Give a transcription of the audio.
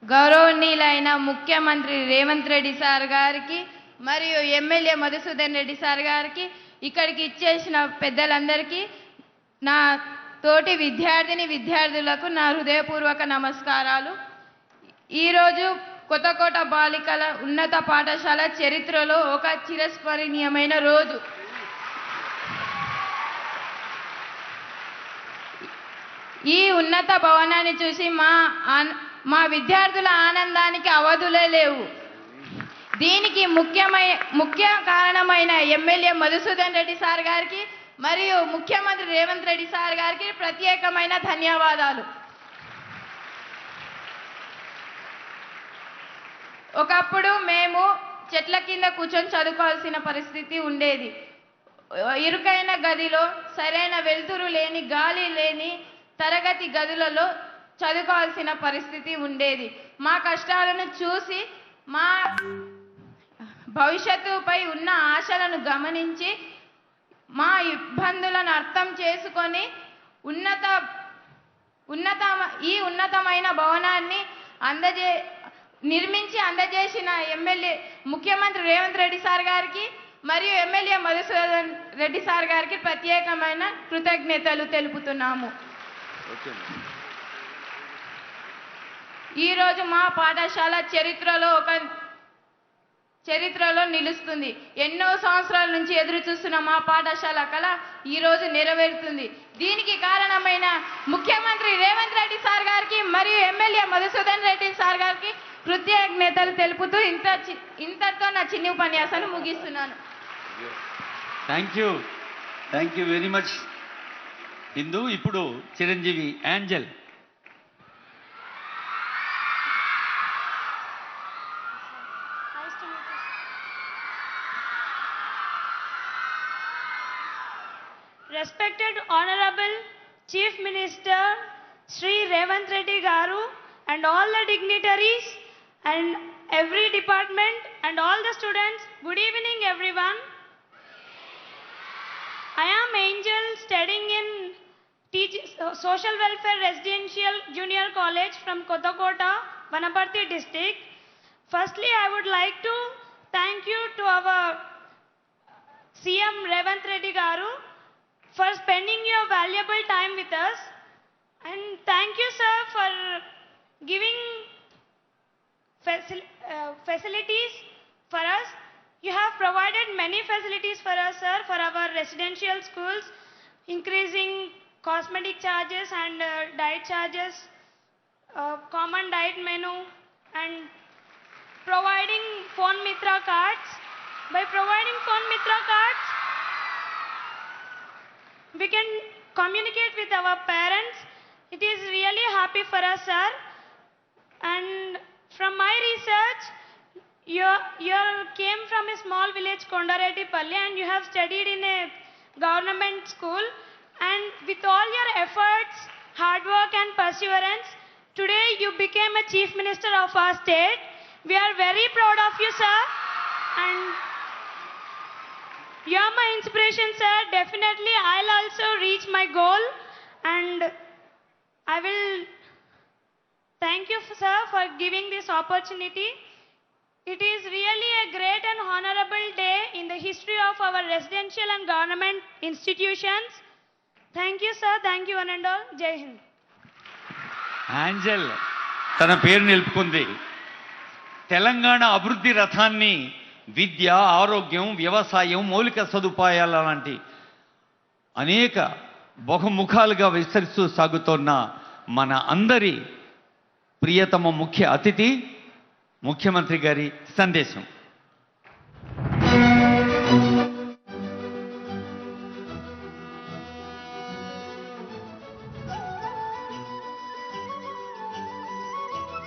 గౌరవనీయులైన ముఖ్యమంత్రి రేవంత్ రెడ్డి సార్ గారికి మరియు ఎమ్మెల్యే మధుసూదన్ రెడ్డి సార్ గారికి, ఇక్కడికి ఇచ్చేసిన పెద్దలందరికీ, నా తోటి విద్యార్థులకు నా హృదయపూర్వక నమస్కారాలు. ఈరోజు కొత్తకోట బాలికల ఉన్నత పాఠశాల చరిత్రలో ఒక చిరస్మరణీయమైన రోజు. ఈ ఉన్నత భవనాన్ని చూసి మా విద్యార్థుల ఆనందానికి అవధులే లేవు. దీనికి ముఖ్య కారణమైన ఎమ్మెల్యే మధుసూదన్ రెడ్డి సార్ గారికి మరియు ముఖ్యమంత్రి రేవంత్ రెడ్డి సార్ గారికి ప్రత్యేకమైన ధన్యవాదాలు. ఒకప్పుడు మేము చెట్ల కింద కూర్చొని చదువుకోవాల్సిన పరిస్థితి ఉండేది. ఇరుకైన గదిలో సరైన వెలుతురు లేని, గాలి లేని తరగతి గదులలో చదువుకోవాల్సిన పరిస్థితి ఉండేది. మా కష్టాలను చూసి, మా భవిష్యత్తుపై ఉన్న ఆశలను గమనించి, మా ఇబ్బందులను అర్థం చేసుకొని ఈ ఉన్నతమైన భవనాన్ని నిర్మించి అందజేసిన ముఖ్యమంత్రి రేవంత్ రెడ్డి సార్ గారికి మరియు ఎమ్మెల్యే మధుసూదన్ రెడ్డి సార్ గారికి ప్రత్యేకమైన కృతజ్ఞతలు తెలుపుతున్నాము. ఈరోజు మా పాఠశాల చరిత్రలో నిలుస్తుంది. ఎన్నో సంవత్సరాల నుంచి ఎదురు చూస్తున్న మా పాఠశాల కళ ఈరోజు నెరవేరుతుంది. దీనికి కారణమైన ముఖ్యమంత్రి రేవంత్ రెడ్డి సార్ గారికి మరియు ఎమ్మెల్యే మధుసూదన్ రెడ్డి సార్ గారికి కృతజ్ఞతలు తెలుపుతూ ఇంతటితో నా చిన్ని ఉపన్యాసాన్ని ముగిస్తున్నాను. Thank you very much Hindu. ఇప్పుడు Chiranjeevi Angel. Respected Honorable Chief Minister Shri Revanth Reddy Garu and all the dignitaries and every department and all the students, good evening everyone. I am Angel, studying in Social Welfare Residential Junior College from Kothakota, Vanaparthi district. Firstly, I would like to thank you to our CM Revanth Reddy Garu for spending your valuable time with us, and thank you sir for giving facilities for us. You have provided many facilities for us sir, for our residential schools, increasing cosmetic charges and diet charges, common diet menu, and providing Phone Mitra cards. By providing Phone Mitra cards, we can communicate with our parents. It is really happy for us sir. And from my research, you came from a small village Kondareddipalli and you have studied in a government school, and with all your efforts, hard work and perseverance, today you became a chief minister of our state. We are very proud of you sir, and you are my inspiration sir. Definitely I'll also reach my goal, and I will thank you sir for giving this opportunity. It is really a great and honorable day in the history of our residential and government institutions. Thank you sir, thank you one and all. Jai Hind. Angel తన పేరు నిలుపుకుంది. తెలంగాణ అభివృద్ధి రథాన్ని విద్య, ఆరోగ్యం, వ్యవసాయం, మౌలిక సదుపాయాల లాంటి అనేక బహుముఖాలుగా విస్తరిస్తూ సాగుతున్న మన అందరి ప్రియతమ ముఖ్య అతిథి ముఖ్యమంత్రి గారి సందేశం.